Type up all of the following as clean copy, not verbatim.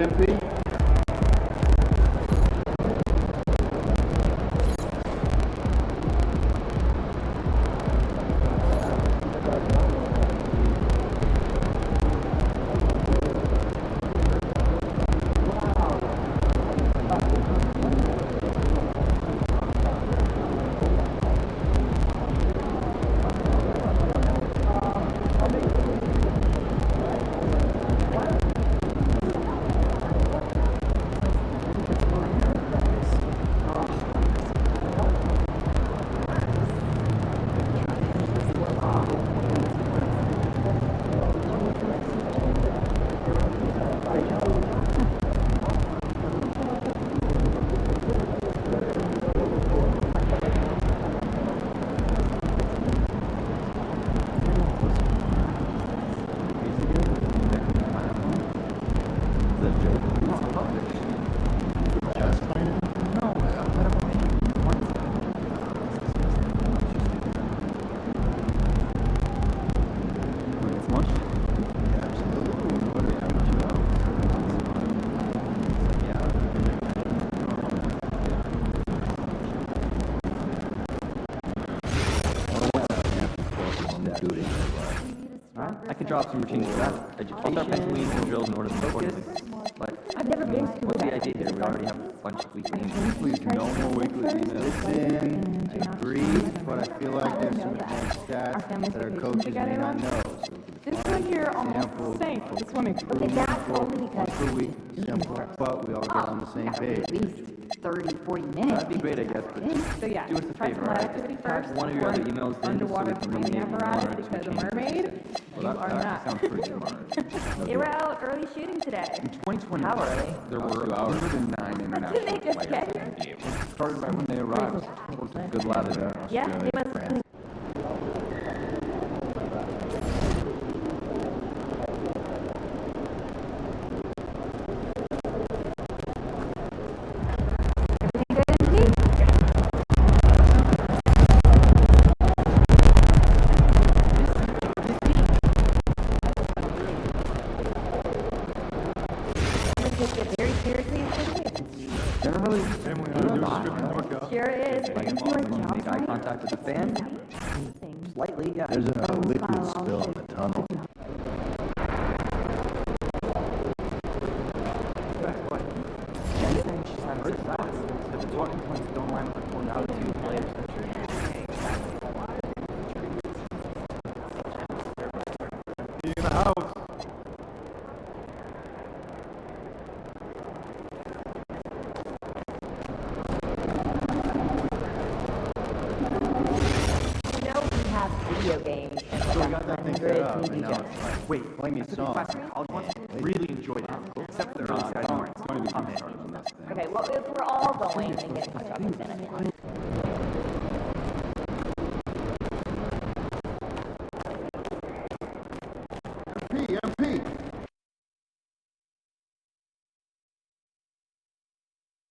MP? I could drop some routines for that. Education, and drills in order to support it. But I've never been to what's the idea here? We already have a bunch of weekly emails. Please, no more weekly emails. Listen, I agree, but I feel like there's some advanced stats that our coaches may not know. So This one here almost sank. This one is Okay, that's only because per week, simple, but we all get on the same page. at least 30, 40 minutes. That'd be great, I guess. But so yeah. do us a Try favor, some right? activity Have first. one of your other emails in Underwater so we can breathing eliminate one apparatus or two because a changes. mermaid. You Well, are that not. sounds pretty smart. They were out early shooting today. In 2020, How early? there were 109 international Did they just players get in here? the game. Started right when they arrived. Worked a good lather there. Yeah, they must have. Very seriously, Generally, sure is. like when you make eye contact with the fan, slightly, yeah. There's a liquid spill in the tunnel. Have video games and So we got that thing set up, and TV now shows. it's like, Wait, play me a song. college ones, really enjoyed it. Except for the early guys weren't. It's going to be I'm started on this thing. Okay, well, if we're all going and getting stuff in minutes. MP.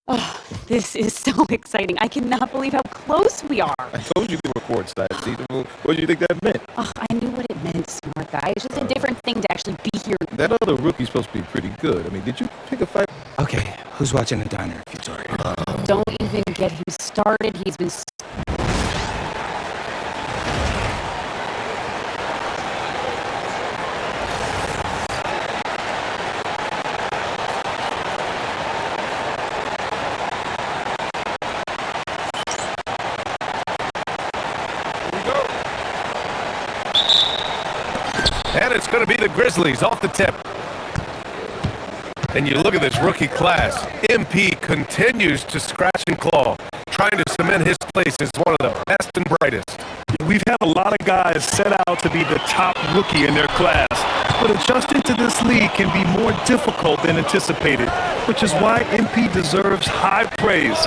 Oh, this is so exciting. I cannot believe how close we are. I told you to record side season. What do you think that meant? Oh, I knew what it meant, smart guy. It's just a different thing to actually be here. That other rookie's supposed to be pretty good. I mean, did you pick a fight? Okay, who's watching the diner if you're sorry? Don't even get him started. He's been... And it's going to be the Grizzlies off the tip. And you look at this rookie class. MP continues to scratch and claw, trying to cement his place as one of the best and brightest. We've had a lot of guys set out to be the top rookie in their class, but adjusting to this league can be more difficult than anticipated, which is why MP deserves high praise.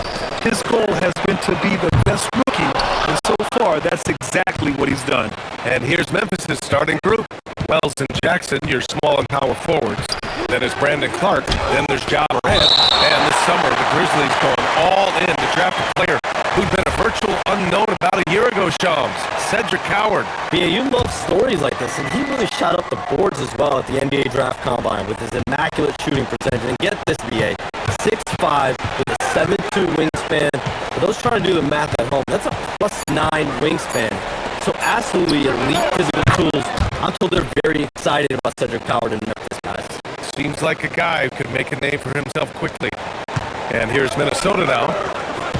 His goal has been to be the best rookie, and so far, that's exactly what he's done. And here's Memphis' starting group. Wells and Jackson, your small and power forwards. Then there's Brandon Clark. Then there's Ja Morant. And this summer, the Grizzlies going all in to draft a player who'd been a virtual unknown about a year ago, Shams, Cedric Howard. Yeah, you love stories like this, and he really shot up the boards as well at the NBA Draft Combine with his immaculate shooting percentage. And get this, BA, 6'5", with a 7'2" wingspan. For those trying to do the math at home, that's a +9 wingspan. So absolutely elite physical tools. I'm told they're very excited about Cedric Howard in Memphis, guys. Seems like a guy who could make a name for himself quickly. And here's Minnesota now.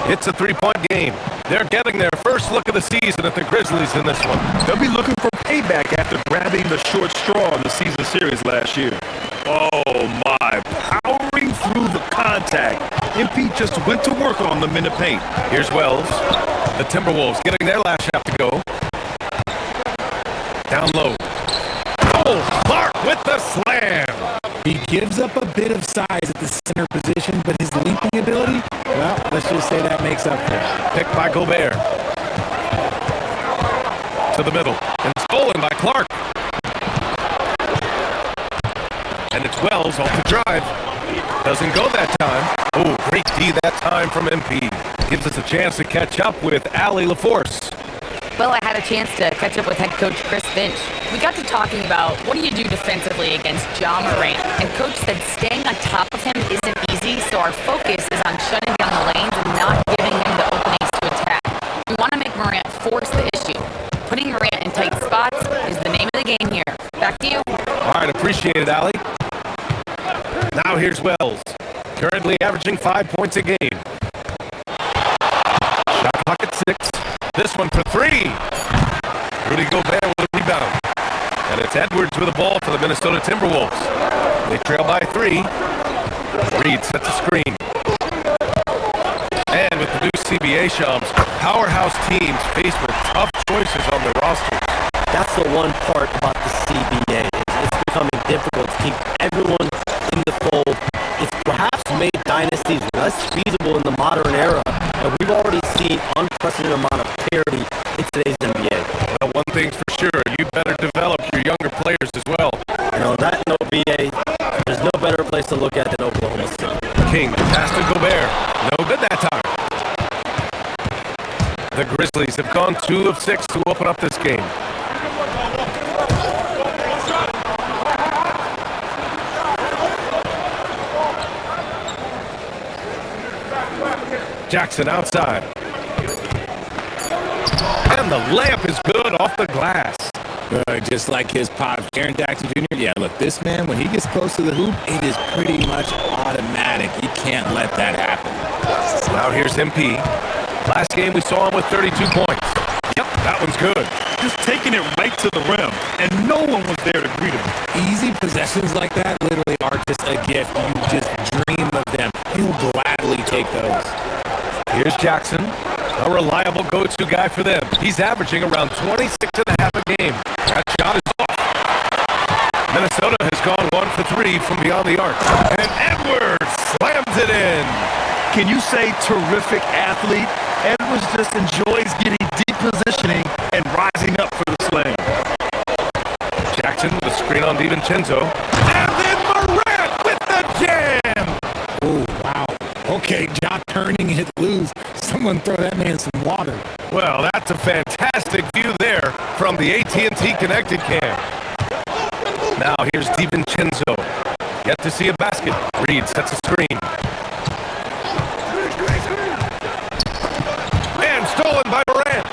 It's a three-point game. They're getting their first look of the season at the Grizzlies in this one. They'll be looking for payback after grabbing the short straw in the season series last year. Oh my, powering through the contact. MP just went to work on them in the paint. Here's Wells. The Timberwolves getting their last shot to go. Down low. Oh, Clark with the slam. He gives up a bit of size at the center position, but his leaping ability, well, let's just say that makes up for it. Picked by Gobert. To the middle. And stolen by Clark. And it's Wells off the drive. Doesn't go that time. Oh, great D that time from MP. Gives us a chance to catch up with Allie LaForce. Well, I had a chance to catch up with head coach Chris Finch. We got to talking about what do you do defensively against Ja Morant, and coach said staying on top of him isn't easy, so our focus is on shutting down the lanes and not giving him the openings to attack. We want to make Morant force the issue. Putting Morant in tight spots is the name of the game here. Back to you. All right, appreciate it, Allie. Now here's Wells, currently averaging 5 points a game. Shot clock at 6. This one for 3. Rudy Gobert with a rebound. And it's Edwards with the ball for the Minnesota Timberwolves. They trail by 3. Reed sets a screen. And with the new CBA Shams, powerhouse teams faced with tough choices on their rosters. That's the one part about the CBA. It's becoming difficult to keep everyone in the fold. It's perhaps made dynasties less feasible in the modern era. And we've already seen unprecedented amount of parity in today's NBA. Well, one thing's for sure, you better develop your younger players as well. And on that note, BA, there's no better place to look at than Oklahoma City. King pass to Gobert. No good that time. The Grizzlies have gone 2 of 6 to open up this game. Jackson outside. And the layup is good off the glass. Just like his pop, Jaren Jackson Jr. Yeah, look, this man, when he gets close to the hoop, it is pretty much automatic. You can't let that happen. Now here's MP. Last game we saw him with 32 points. Yep, that one's good. Just taking it right to the rim, and no one was there to greet him. Easy possessions like that literally are just a gift. You just dream of them. He'll gladly take those. Here's Jackson, a reliable go-to guy for them. He's averaging around 26 and a half a game. That shot is off. Minnesota has gone 1 for 3 from beyond the arc. And Edwards slams it in. Can you say terrific athlete? Edwards just enjoys getting deep positioning and rising up for the slam. Jackson with a screen on DiVincenzo. And then Morant with the jam. Oh, wow. Okay, Ja turning it loose. Someone throw that man some water. Well, that's a fantastic view there from the AT&T Connected Cam. Now here's DiVincenzo. Yet to see a basket. Reed sets a screen. And stolen by Morant.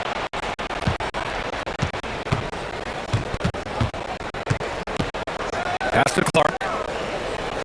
Pass to Clark.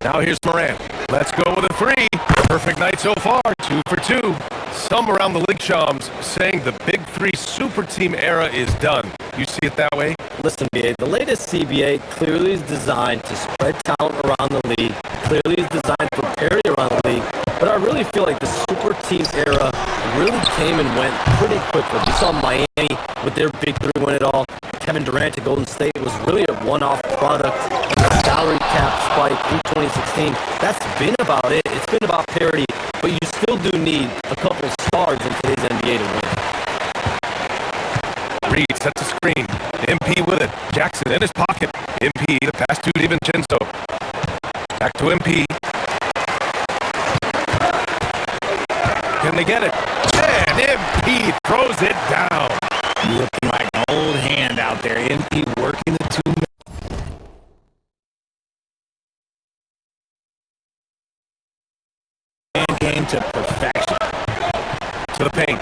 Now here's Morant. Let's go with a 3. Perfect night so far, 2 for 2. Some around the league, Shams, saying the Big 3 super team era is done. You see it that way? Listen, BA, the latest CBA clearly is designed to spread talent around the league, clearly is designed for parity around the league, but I really feel like the super team era really came and went pretty quickly. We saw Miami with their Big 3 win it all. Kevin Durant to Golden State was really a one-off product of the salary cap spike in 2016. That's been about it. It's been about parity, but you still do need a couple stars in today's NBA to win. Reed sets a screen. MP with it. Jackson in his pocket. MP the pass to DiVincenzo. Back to MP. Can they get it? And MP throws it down. MP working the two man game to perfection. To the paint.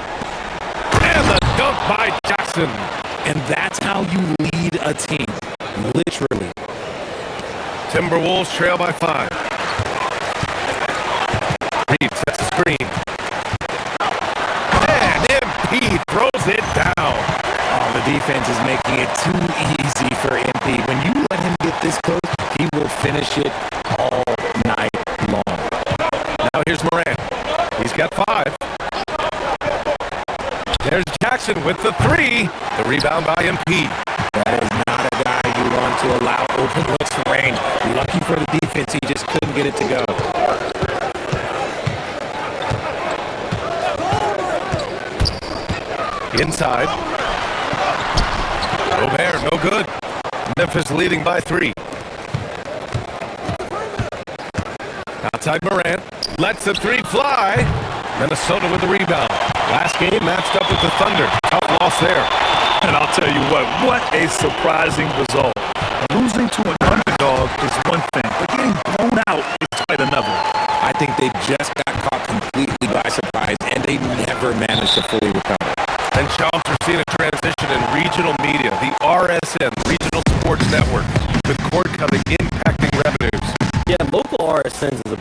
And the dunk by Jackson. And that's how you lead a team. Literally. Timberwolves trail by 5. Reed sets the screen. And MP throws it down. Oh, the defense is making it too easy for MP. When you let him get this close, he will finish it all night long. Now here's Morant. He's got 5. There's Jackson with the 3. The rebound by MP. That is not a guy you want to allow open looks for range. Lucky for the defense, he just couldn't get it to go. Inside. Gobert, no good. Memphis leading by 3. Outside Morant. Lets the 3 fly. Minnesota with the rebound. Last game matched up with the Thunder. Tough loss there. And I'll tell you what a surprising result. Losing to an underdog is one thing, but getting blown out is quite another. I think they just got caught completely by surprise, and they never managed to fully recover. And Shams, are seeing a transition in regional media. The RSN, Regional Sports Network, with cord cutting impacting revenues. Yeah, local RSNs is a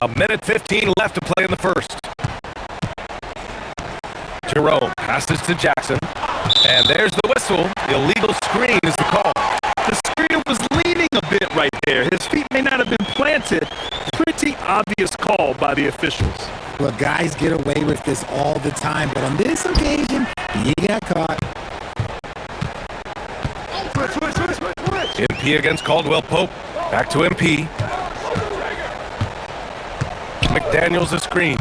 A minute 15 left to play in the first. Jerome passes to Jackson. And there's the whistle. Illegal screen is the call. The screener was leaning a bit right there. His feet may not have been planted. Pretty obvious call by the officials. Look, guys get away with this all the time, but on this occasion, he got caught. MP against Caldwell Pope. Back to MP. McDaniels a screen.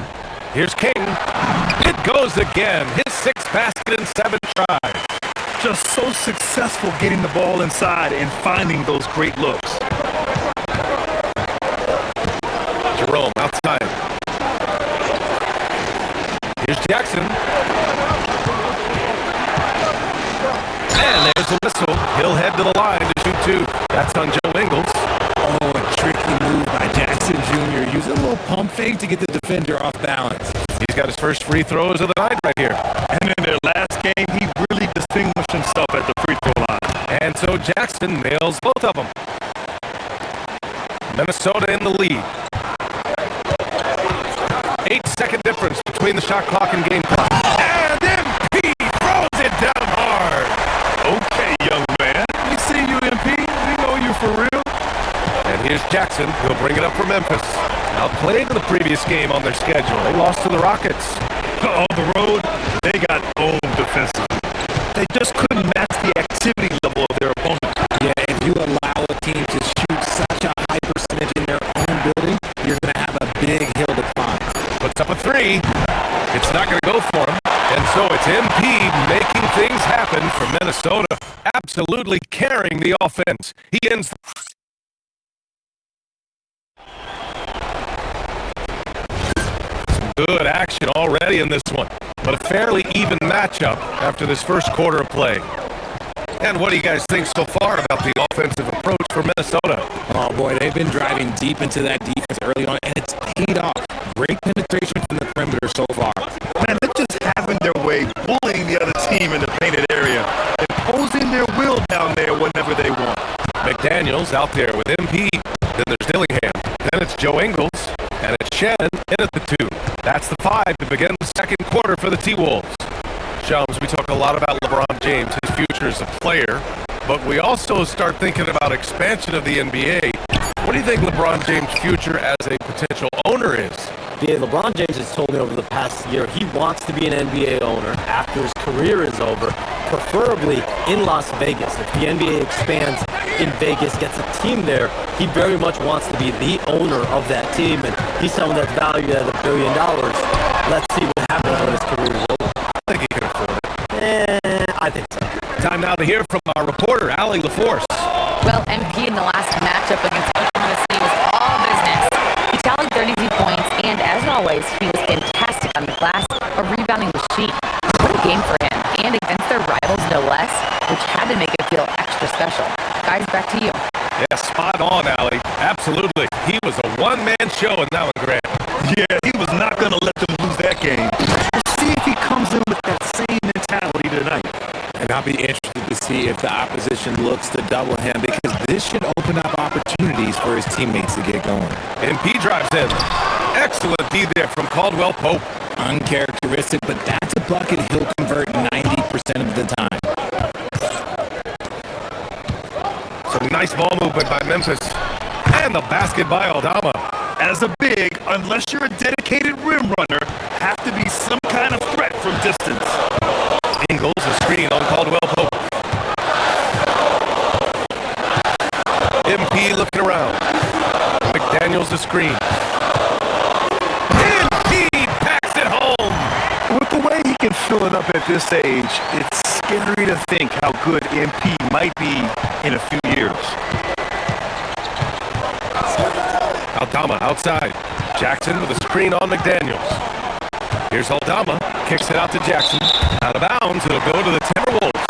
Here's King. It goes again. His 6th basket in 7 tries. Just so successful getting the ball inside and finding those great looks. Jerome outside. Here's Jackson. And there's the whistle. He'll head to the line to shoot 2. That's on Joe Ingles. Oh, a tricky move by Jackson Jr. Using a little pump fake to get the defender off balance. He's got his first free throws of the night right here. And in their last game, he really distinguished himself at the free throw line. And so Jackson nails both of them. Minnesota in the lead. 8-second difference between the shot clock and game clock. And MP throws it down hard. Okay, young man. We see you, MP. We know you for real. And here's Jackson. He'll bring it up for Memphis. Outplayed in the previous game on their schedule. They lost to the Rockets. On the road, they got owned defensively. They just couldn't match the activity level of their opponent. Yeah, if you allow a team to shoot such a high percentage in their own building, you're going to have a big hill to climb. Puts up a 3. It's not going to go for him. And so it's MP making things happen for Minnesota. Absolutely carrying the offense. He ends. Good action already in this one, but a fairly even matchup after this first quarter of play. And what do you guys think so far about the offensive approach for Minnesota? Oh boy, they've been driving deep into that defense early on, and it's paid off. Great penetration from the perimeter so far. Man, they're just having their way, bullying the other team in the painted area, imposing their will down there whenever they want. McDaniels out there with MP. Then there's Dillingham. Then it's Joe Ingles. And it's Shannon in at the 2. That's the 5 to begin the second quarter for the T-Wolves. Shams, we talk a lot about LeBron James, his future as a player, but we also start thinking about expansion of the NBA. What do you think LeBron James' future as a potential owner is? Yeah, LeBron James has told me over the past year he wants to be an NBA owner after his career is over, preferably in Las Vegas. If the NBA expands in Vegas, gets a team there, he very much wants to be the owner of that team, and he's someone that's valued at $1 billion. Let's see what happens when his career is over. I think he can afford it. I think so. Time now to hear from our reporter, Allie LaForce. Well, MP in the last matchup be interested to see if the opposition looks to double him, because this should open up opportunities for his teammates to get going. MP drives in. Excellent D there from Caldwell Pope. Uncharacteristic, but that's a bucket he'll convert 90% of the time. Some nice ball movement by Memphis. And the basket by Aldama. As a big, unless you're a dedicated rim runner, have to be some kind of threat from distance. Ingles a screen on Caldwell Pope. MP looking around. McDaniels a screen. MP packs it home. With the way he can fill it up at this age, it's scary to think how good MP might be in a few years. Aldama outside. Jackson with a screen on McDaniels. Here's Aldama. Kicks it out to Jackson. Out of bounds. It'll go to the Timberwolves.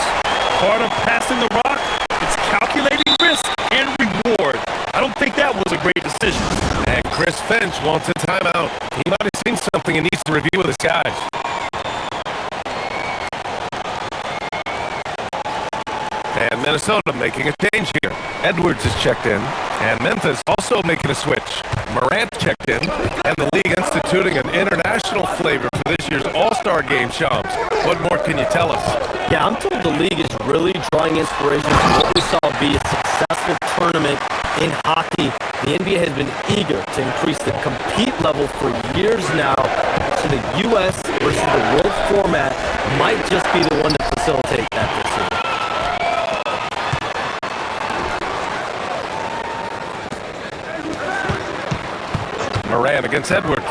Part of passing the rock, it's calculating risk and reward. I don't think that was a great decision. And Chris Finch wants a timeout. He might have seen something and needs to review with his guys. And Minnesota making a change here. Edwards is checked in. And Memphis also making a switch. Morant checked in. And the league instituting an international flavor for this year's All-Star Game, Shams. What more can you tell us? Yeah, I'm told the league is really drawing inspiration from what we saw be a successful tournament in hockey. The NBA has been eager to increase the compete level for years now. So the U.S. versus the world format might just be the one to facilitate that this year. Moran against Edwards.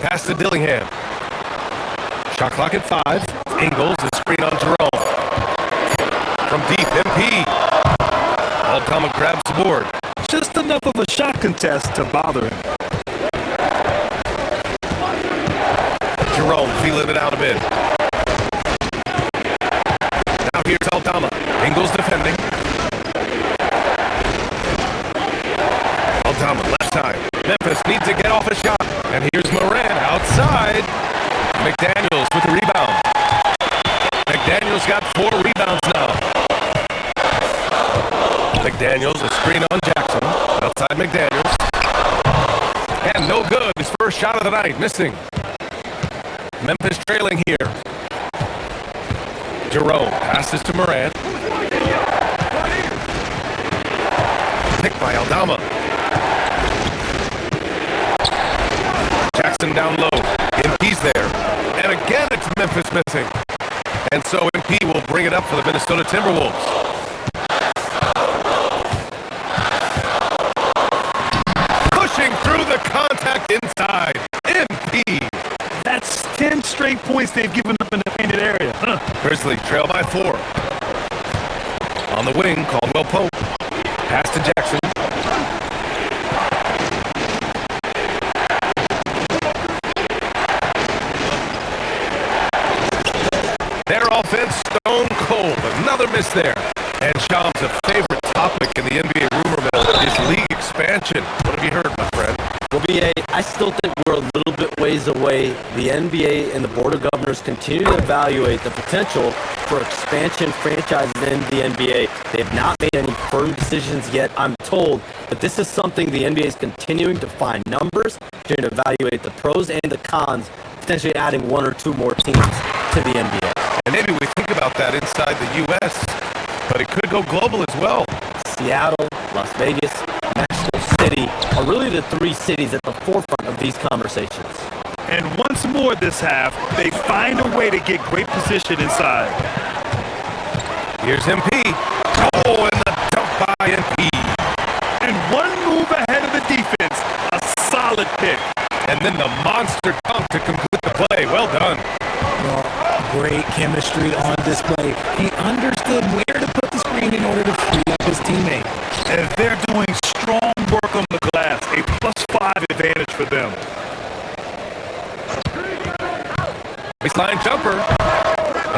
Pass to Dillingham. Shot clock at 5. Ingles, a screen on Jerome. From deep, MP. Aldama grabs the board. Just enough of a shot contest to bother him. Jerome feeling it out a bit. Now here's Aldama. Ingles defending. Aldama left side. Memphis needs to get off a shot. And here's Moran outside. McDaniels with the rebound. McDaniels got 4 rebounds now. McDaniels a screen on Jackson. Outside McDaniels. And no good. His first shot of the night. Missing. Memphis trailing here. Jerome passes to Moran. Picked by Aldama. Jackson down low. MP's there. And again it's Memphis missing. And so MP will bring it up for the Minnesota Timberwolves. Pushing through the contact inside. MP. That's 10 straight points they've given up in the painted area. Grizzlies trail by 4. On the wing, Caldwell Pope. Pass to Jackson. Their offense stone cold. Another miss there. And Shams, a favorite topic in the NBA rumor mill is league expansion. What have you heard, my friend? Well, BA, I still think we're a little bit ways away. The NBA and the Board of Governors continue to evaluate the potential for expansion franchises in the NBA. They have not made any firm decisions yet, I'm told, but this is something the NBA is continuing to find numbers, continuing to evaluate the pros and the cons, potentially adding 1 or 2 more teams to the NBA. And maybe we think about that inside the U.S., but it could go global as well. Seattle, Las Vegas, Mexico City are really the 3 cities at the forefront of these conversations. And once more this half, they find a way to get great position inside. Here's MP. Oh, and the dump by MP. And 1 move ahead of the defense, a solid pick. And then the monster dunk to complete the play. Well done. Well, great chemistry on display. He understood where to put the screen in order to free up his teammate. And they're doing strong work on the glass, a +5 advantage for them. Baseline jumper.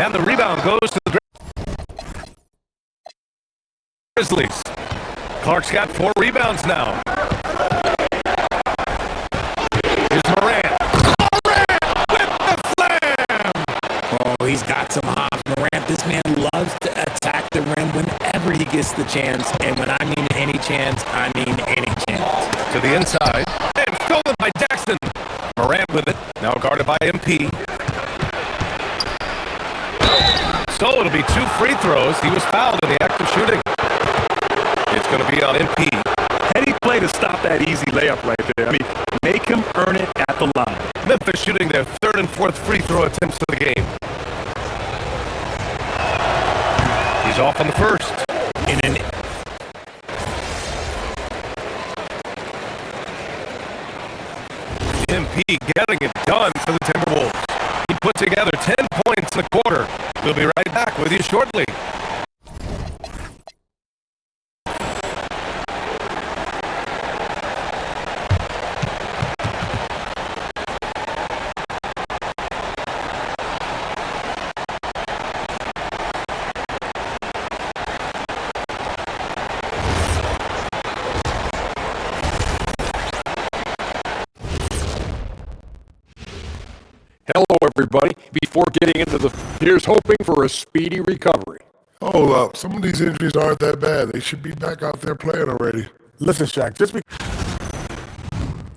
And the rebound goes to the Grizzlies. Clark's got 4 rebounds now. Here's Morant. Morant with the slam! He's got some hops. Morant, this man loves to attack the rim whenever he gets the chance. And when I mean any chance, I mean any chance. To the inside. And stolen by Jackson. Morant with it. Now guarded by MP. So it'll be 2 free throws. He was fouled in the act of shooting. It's going to be on MP. Heady play to stop that easy layup right there. I mean, make him earn it at the line. Memphis shooting their 3rd and 4th free throw attempts of the game. He's off on the first. In an MP getting it done for the Timberwolves. He put together 10 points in the quarter. We'll be right back with you shortly. Hello, everybody. Before getting into here's hoping for a speedy recovery. Hold up. Some of these injuries aren't that bad. They should be back out there playing already. Listen, Shaq,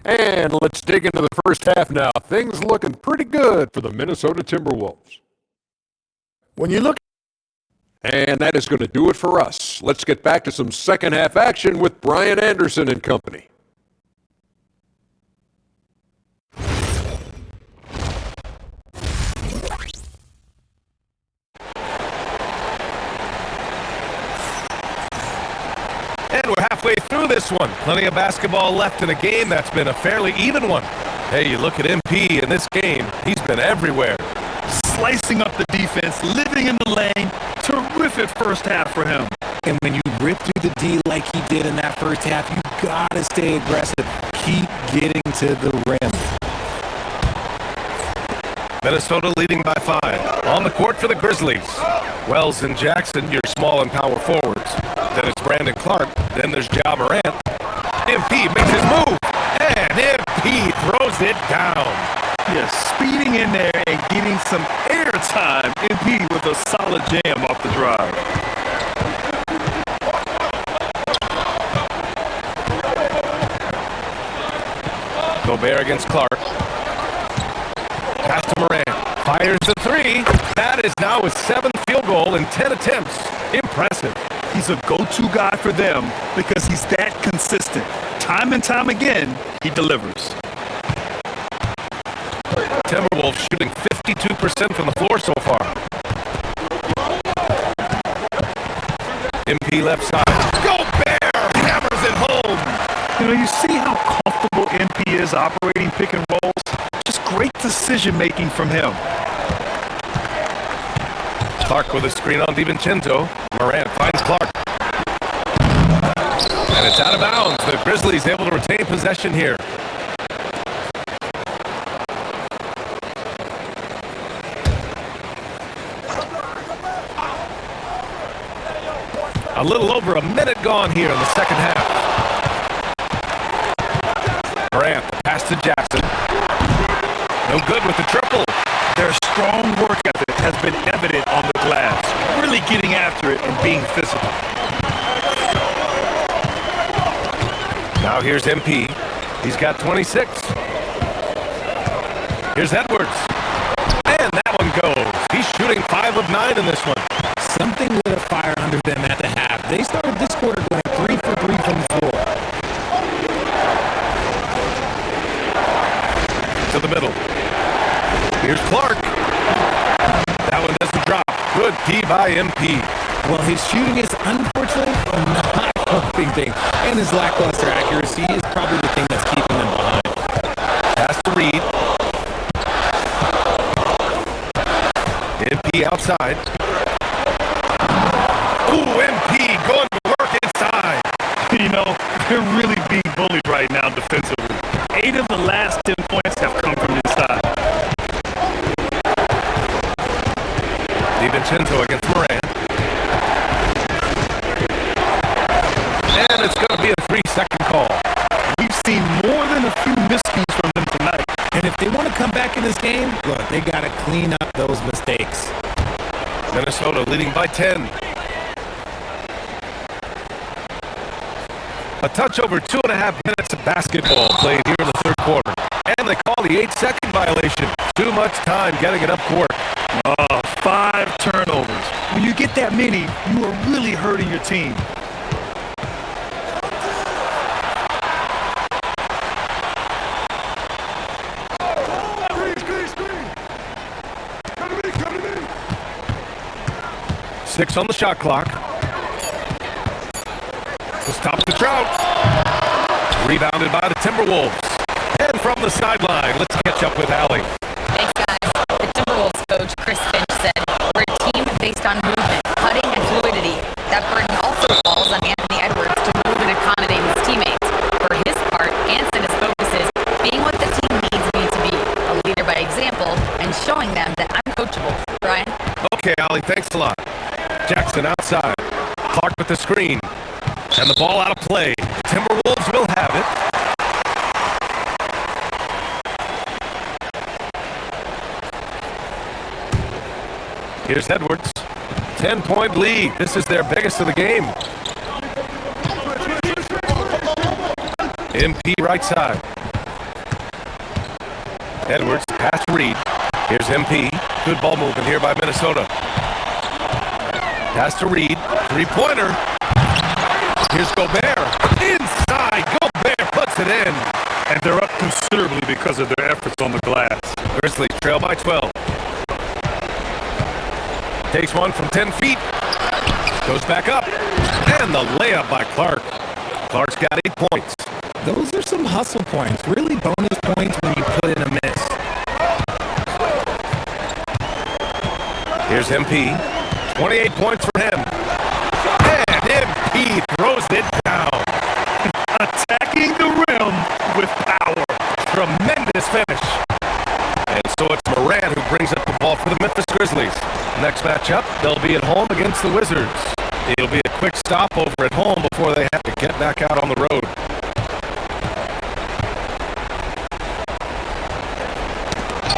And let's dig into the first half now. Things looking pretty good for the Minnesota Timberwolves. When you look... And that is going to do it for us. Let's get back to some second half action with Brian Anderson and company. And we're halfway through this one. Plenty of basketball left in a game that's been a fairly even one. Hey, you look at MP in this game, he's been everywhere. Slicing up the defense, living in the lane. Terrific first half for him. And when you rip through the D like he did in that first half, you gotta stay aggressive. Keep getting to the rim. Minnesota leading by 5. On the court for the Grizzlies. Wells and Jackson, your small and power forwards. Then it's Brandon Clark. Then there's Ja Morant. MP makes his move. And MP throws it down. Yes, speeding in there and getting some air time. MP with a solid jam off the drive. Gobert against Clark. Pass to Morant. Fires the 3. That is now his 7th field goal in 10 attempts. Impressive. He's a go-to guy for them because he's that consistent. Time and time again, he delivers. Timberwolves shooting 52% from the floor so far. MP left side. Gobert hammers it home. You know, you see how comfortable MP is operating pick and rolls. Just great decision-making from him. Clark with a screen on DiVincenzo. Morant finds Clark. And it's out of bounds. The Grizzlies able to retain possession here. A little over a minute gone here in the second half. Morant, pass to Jackson. No good with the triple. Their strong work ethic has been evident on the glass. Really getting after it and being physical. Now here's MP. He's got 26. Here's Edwards. And that one goes. He's shooting 5 of 9 in this one. Something lit a fire under them at the half. They started this quarter going 3 for 3 from the floor. To the middle. Here's Clark. That one doesn't drop. Good D by MP. Well, his shooting is unfortunately not helping thing. And his lackluster accuracy is probably the thing that's keeping them behind. Pass to Reed. MP outside. Ooh, MP going to work inside. You know, they're really being bullied right now defensively. 8 of the last 10 points have come from inside. DiVincenzo against Morant. And it's going to be a 3-second call. We've seen more than a few miscues from them tonight. And if they want to come back in this game, look, they got to clean up those mistakes. Minnesota leading by 10. A touch over 2.5 minutes of basketball played here in the third quarter. And they call the 8-second violation. Too much time getting it up court. 5 turnovers. When you get that many, you are really hurting your team. Six on the shot clock. To stop the drought. Rebounded by the Timberwolves. And from the sideline, let's catch up with Allie. Thanks, guys. The Timberwolves coach, Chris Finch, said, "We're a team based on movement, cutting, and fluidity. That burden also falls on Anthony Edwards to move and accommodate his teammates. For his part, Anson is focuses being what the team needs me to be, a leader by example, and showing them that I'm coachable." Brian? Okay, Allie, thanks a lot. Jackson outside. Clark with the screen. And the ball out of play. Timberwolves will have it. Here's Edwards. 10-point lead. This is their biggest of the game. MP right side. Edwards, pass to Reed. Here's MP. Good ball movement here by Minnesota. Pass to Reed. Three-pointer. Here's Gobert. Inside. Gobert puts it in. And they're up considerably because of their efforts on the glass. Grizzlies trail by 12. Takes one from 10 feet. Goes back up. And the layup by Clark. Clark's got 8 points. Those are some hustle points. Really bonus points when you put in a miss. Here's MP. 28 points for him. And MP throws it down. Attacking the rim with power. Tremendous finish. And so it's Moran who brings up the ball for the Memphis Grizzlies. Next matchup, they'll be at home against the Wizards. It'll be a quick stop over at home before they have to get back out on the road.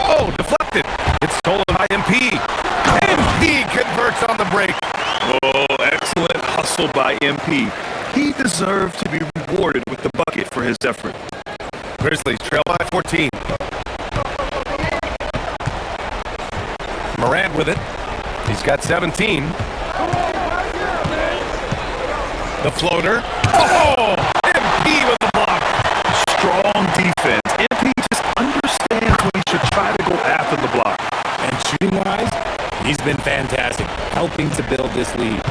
Oh, deflected. It's stolen by MP. MP converts on the break. Oh, excellent hustle by MP. He deserved to be rewarded with the bucket for his effort. Grizzlies trail by 14. Morant with it. He's got 17. The floater. Oh! MP with the block. Strong defense. MP just understands when he should try to go after the block. And shooting-wise, he's been fantastic, helping to build this lead.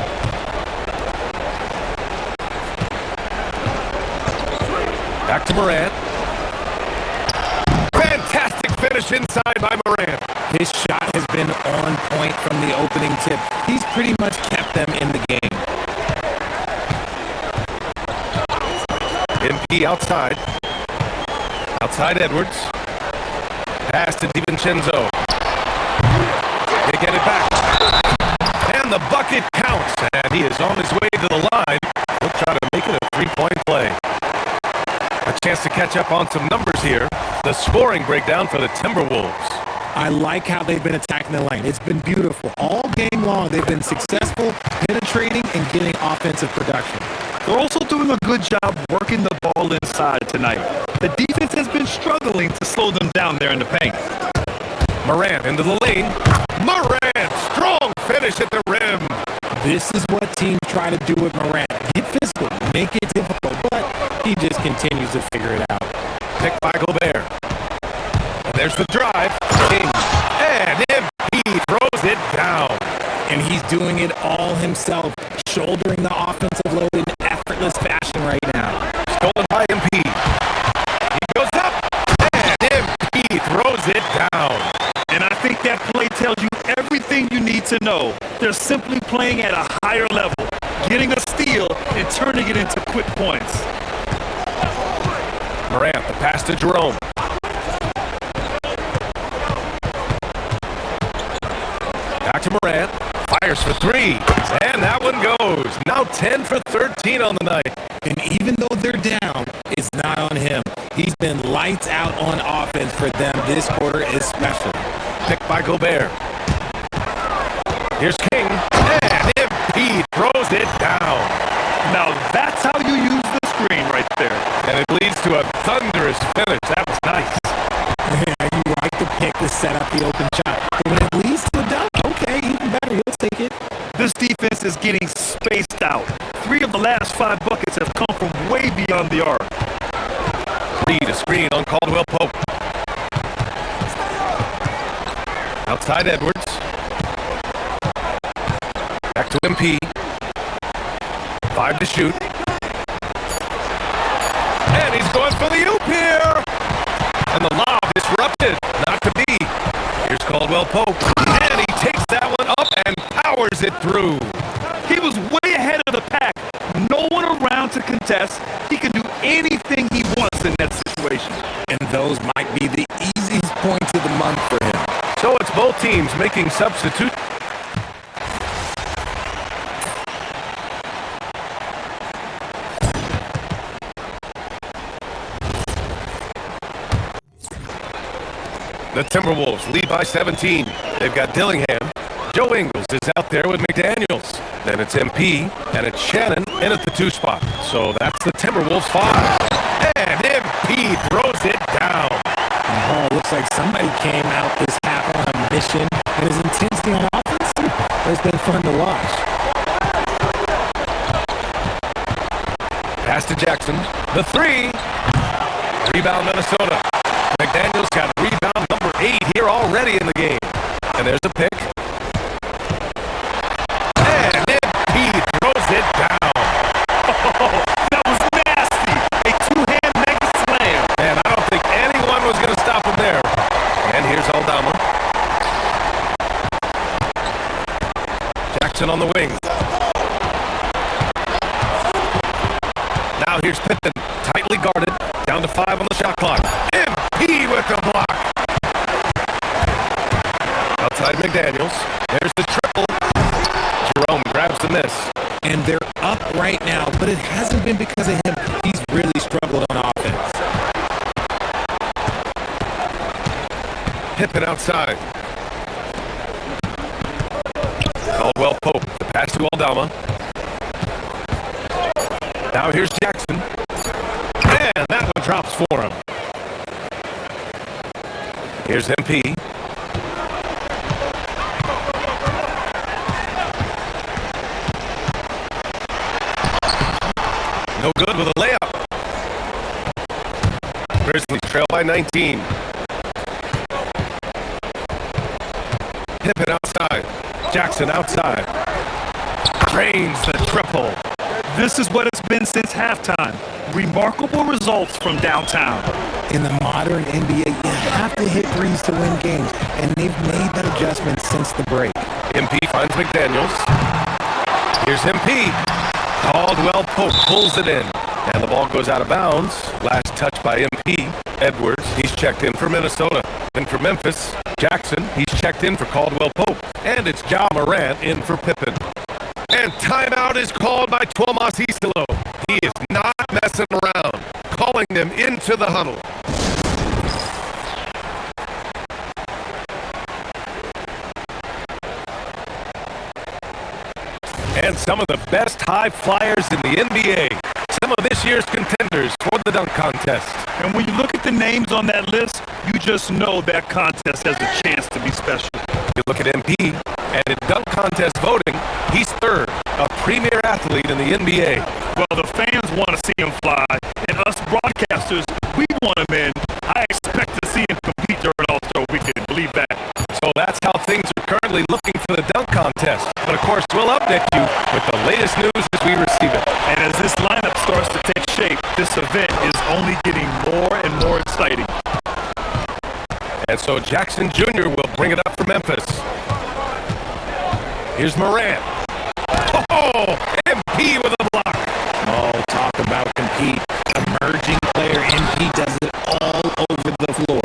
Back to Morant. Fantastic finish inside by Morant. His shot has been on point from the opening tip. He's pretty much kept them in the game. MP outside. Outside Edwards. Pass to DiVincenzo. They get it back. And the bucket counts. And he is on his way to the line. He'll try to make it a three-point play. A chance to catch up on some numbers here. The scoring breakdown for the Timberwolves. I like how they've been attacking the lane. It's been beautiful. All game long, they've been successful, penetrating, and getting offensive production. They're also doing a good job working the ball inside tonight. The defense has been struggling to slow them down there in the paint. Morant into the lane. Morant, strong finish at the rim. This is what teams try to do with Morant. Get physical, make it difficult, but he just continues to figure it out. Picked by Gobert. And there's the drive. King. And MP throws it down. And he's doing it all himself, shouldering the offensive load in effortless fashion right now. Stolen by MP. He goes up. And MP throws it down. And I think that play tells you everything you need to know. They're simply playing at a higher level, getting a steal and turning it into quick points. Morant, the pass to Jerome. Back to Morant. Fires for three. And that one goes. Now 10 for 13 on the night. And even though they're down, it's not on him. He's been lights out on offense for them this quarter especially. Picked by Gobert. Here's King. set up the open shot. But when it leads to a dunk, okay, even better. He'll take it. This defense is getting spaced out. 3 of the last 5 buckets have come from way beyond the arc. Reed, a screen on Caldwell Pope. Outside Edwards. Back to MP. 5 to shoot. And he's going for the oop here. And the lob disrupted. Not to be. Here's Caldwell Pope. And he takes that one up and powers it through. He was way ahead of the pack. No one around to contest. He can do anything he wants in that situation. And those might be the easiest points of the month for him. So it's both teams making substitutes. The Timberwolves lead by 17. They've got Dillingham. Joe Ingles is out there with McDaniels. Then it's MP, and it's Shannon in at the 2 spot. So that's the Timberwolves 5. And MP throws it down. Oh, looks like somebody came out this half on a mission. And his intensity on offense has been fun to watch. Pass to Jackson. The 3. Rebound Minnesota. McDaniels got rebound number 8 here already in the game. And there's a pick. And MP throws it down. Oh, that was nasty. A 2-hand mega slam. And I don't think anyone was going to stop him there. And here's Aldama. Jackson on the wing. Now here's Pippen, tightly guarded, down to 5 on the shot clock. MP with the block. Outside McDaniels. There's the triple. Jerome grabs the miss. And they're up right now, but it hasn't been because of him. He's really struggled on offense. Pippen outside. Caldwell Pope, the pass to Aldama. Now here's Jackson. And that one drops for him. Here's MP. No good with a layup. Grizzlies trail by 19. Pippen outside. Jackson outside. Drains the triple. This is what it's been since halftime. Remarkable results from downtown. In the modern NBA, you have to hit threes to win games, and they've made that adjustment since the break. MP finds McDaniels. Here's MP. Caldwell Pope pulls it in, and the ball goes out of bounds. Last touch by MP. Edwards, he's checked in for Minnesota. In for Memphis. Jackson, he's checked in for Caldwell Pope. And it's Ja Morant in for Pippen. And timeout is called by Tuomas Isalo. He is not messing around, calling them into the huddle. And some of the best high flyers in the NBA. Some of this year's contenders for the dunk contest. And when you look at the names on that list, you just know that contest has a chance to be special. You look at MP, and in dunk contest voting, he's 3rd, a premier athlete in the NBA. Well, the fans want to see him fly, and us broadcasters, we want him in. I expect to see him compete during All-Star Weekend, believe that. So that's how things are currently looking for the dunk contest. But of course, we'll update you with the latest news as we receive it. And as this lineup starts to take shape, this event is only getting more and more exciting. And so Jackson Jr. will bring it up for Memphis. Here's Morant. Oh, MP with a block. Oh, talk about compete. Emerging player, MP does it all over the floor.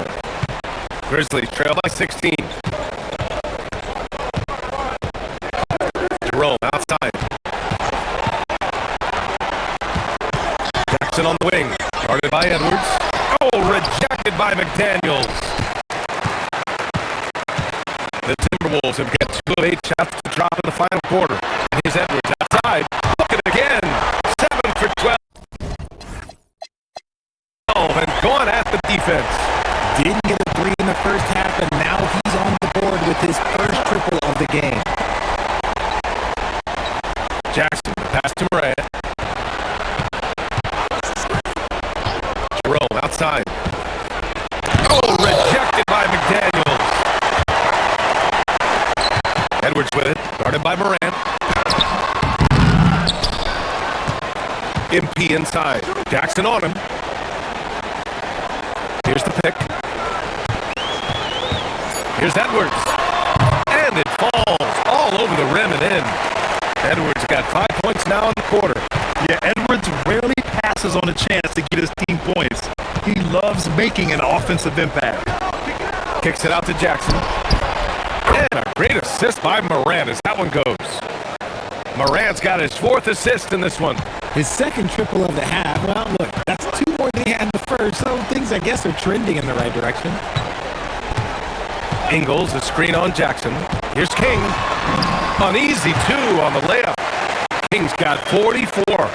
Grizzlies trail by 16. Jerome outside. Jackson on the wing. Guarded by Edwards. Oh, rejected by McDaniels. The Timberwolves have got 2 of 8 shots to drop in the final quarter. And here's Edwards outside. Look at it again. 7 for 12. And going at the defense. Didn't get a 3 in the first half, and now by Morant. MP inside. Jackson on him. Here's the pick. Here's Edwards. And it falls all over the rim and in. Edwards got 5 points now in the quarter. Yeah, Edwards rarely passes on a chance to get his team points. He loves making an offensive impact. Kicks it out to Jackson. And a great assist by Morant as that one goes. Morant's got his 4th assist in this one. His second triple of the half. Well, look, that's 2 more than he had in the first, so things, I guess, are trending in the right direction. Ingles, a screen on Jackson. Here's King. An easy 2 on the layup. King's got 44.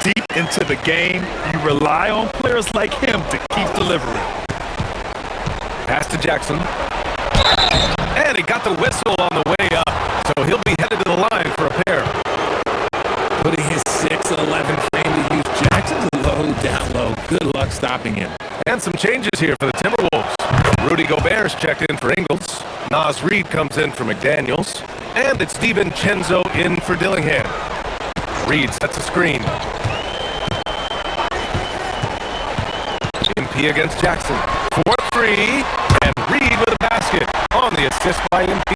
Deep into the game, you rely on players like him to keep delivering. Pass to Jackson. And he got the whistle on the way up, so he'll be headed to the line for a pair. Putting his 6'11" frame to use Jackson's low down low. Good luck stopping him. And some changes here for the Timberwolves. Rudy Gobert's checked in for Ingles. Nas Reed comes in for McDaniels. And it's DiVincenzo in for Dillingham. Reed sets a screen. MP against Jackson. 4-3. And Reed with a basket on the assist by MP.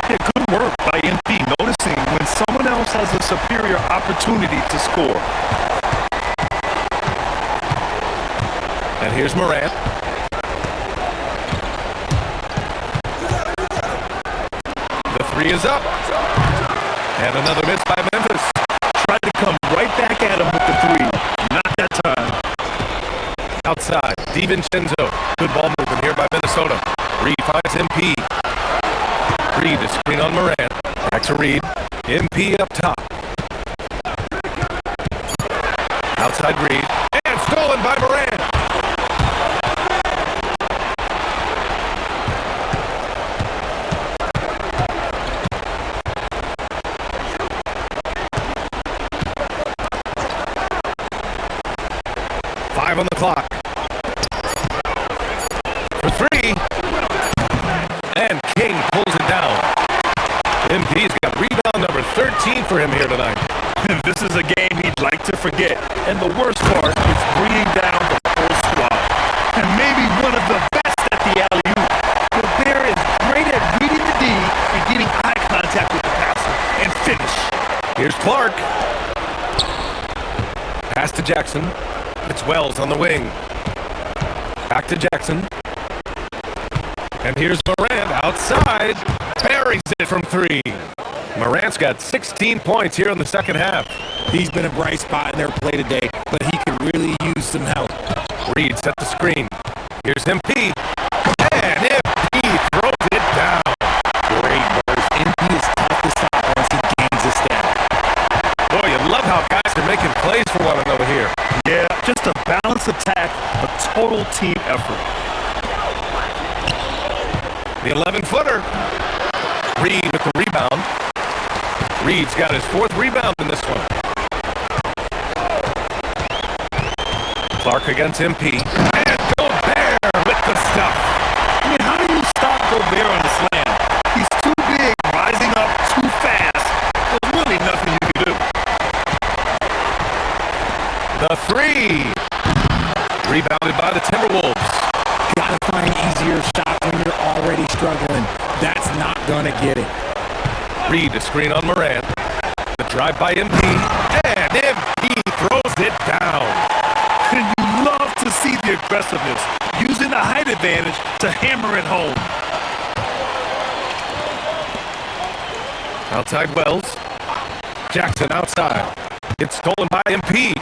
Yeah, good work by MP, noticing when someone else has a superior opportunity to score. And here's Morant. The 3 is up. And another miss by Memphis. Tried to come right back at him with the 3. Not that time. Outside, DiVincenzo. Good ball movement here by Minnesota. Reed finds MP. Reed, a screen on Morant. Back to Reed. MP up top. Outside Reed. And stolen by Morant. On the clock. For 3. And King pulls it down. MP's got rebound number 13 for him here tonight. This is a game he'd like to forget. And the worst part is bringing down the whole squad. And maybe one of the best at the alley-oop. Gobert is great at reading the D and getting eye contact with the passer and finish. Here's Clark. Pass to Jackson. It's Wells on the wing. Back to Jackson. And here's Morant outside. Buries it from 3. Morant's got 16 points here in the second half. He's been a bright spot in their play today, but he could really use some help. Reed set the screen. Here's MP. And MP throws it down. Great moves. MP is tough to stop once he gains a step. Boy, you love how guys are making plays for one another here. Yeah, just a balanced attack, a total team effort. The 11-footer. Reed with the rebound. Reed's got his 4th rebound in this one. Clark against MP. And Gobert with the stuff. I mean, how do you stop Gobert on the slam? He's too big, rising up too fast. There's really nothing you can do. The 3. Rebounded by the Timberwolves. Gotta find easier shots when you're already struggling. That's not gonna get it. Reed, a screen on Morant. The drive by MP. And MP throws it down. And you love to see the aggressiveness, using the height advantage to hammer it home. Outside Wells. Jackson outside. It's stolen by MP.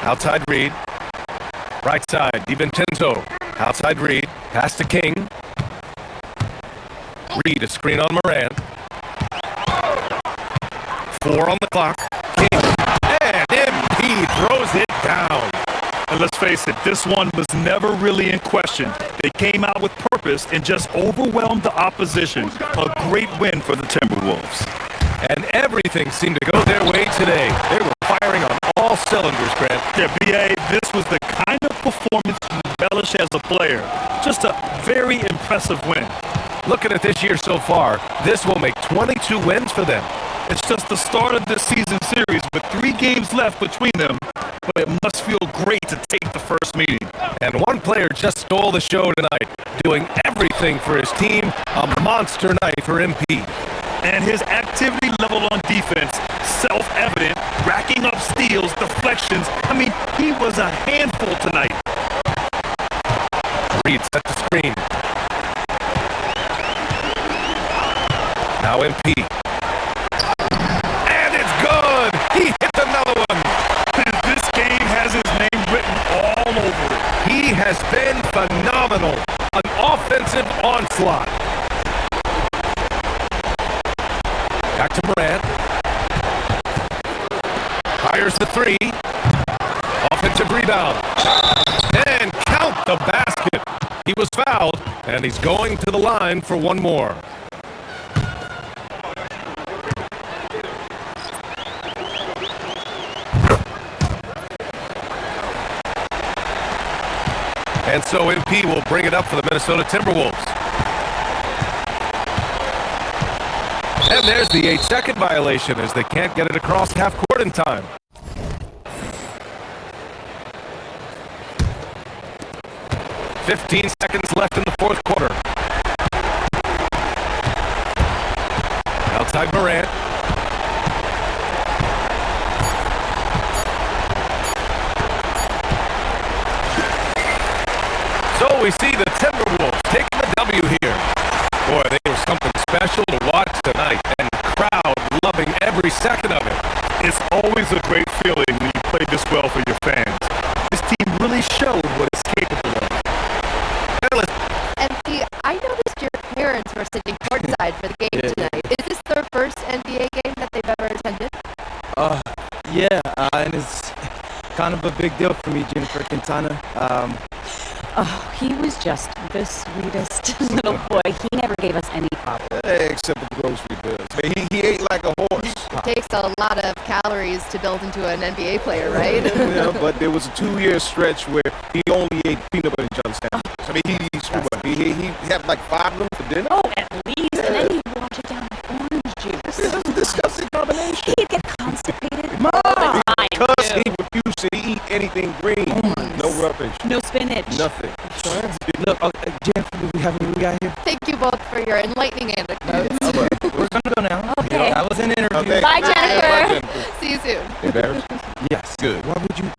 Outside Reed. Right side, DiVincenzo. Outside Reed. Pass to King. Reed, a screen on Morant. 4 on the clock. King. And MP throws it down. And let's face it, this one was never really in question. They came out with purpose and just overwhelmed the opposition. A great win for the Timberwolves. And everything seemed to go their way today. They were firing on all cylinders, Grant. Yeah, B.A., this was the kind of performance you relish coach as a player. Just a very impressive win. Looking at this year so far, this will make 22 wins for them. It's just the start of this season series with 3 games left between them, but it must feel great to take the first meeting. And one player just stole the show tonight, doing everything for his team. A monster night for MP. And his activity level on defense, self-evident, racking up steals, deflections. I mean, he was a handful tonight. Reed set the screen. Now MP. And it's good! He hit another one! This game has his name written all over it. He has been phenomenal. An offensive onslaught. Back to Morant. Fires the 3. Offensive rebound. And count the basket. He was fouled, and he's going to the line for one more. And so MP will bring it up for the Minnesota Timberwolves. And there's the 8-second violation as they can't get it across half court in time. "15 seconds left in the fourth quarter. Outside Morant. So we see the Timberwolves taking the W here. Boy, they were something special to watch tonight, and the crowd loving every second of it. It's always a great feeling when you play this well for your fans. This team really showed what it's capable of. MP, I noticed your parents were sitting courtside for the game tonight. Is this their first NBA game that they've ever attended? Yeah, and it's kind of a big deal for me, Jennifer Quintana. Oh, he was just the sweetest little boy. He never gave us any problems. Except for the grocery bills. He ate like a horse. It takes a lot of calories to build into an NBA player, right? Yeah, but there was a 2-year stretch where he only ate peanut butter and jelly sandwiches. I mean, he had like 5 of them for dinner. Oh, at least. And then he'd wash it down with orange juice. It's a disgusting combination. He'd get constipated. Because he refused to eat anything green. No rubbish. No spinach. Nothing. Look, Jennifer, do we have any guy here? Thank you both for your enlightening anecdotes. We're gonna go now. Okay. That was an interview. Okay. Bye, Jennifer. See you soon. Embarrassed? Yes. Good. Why would you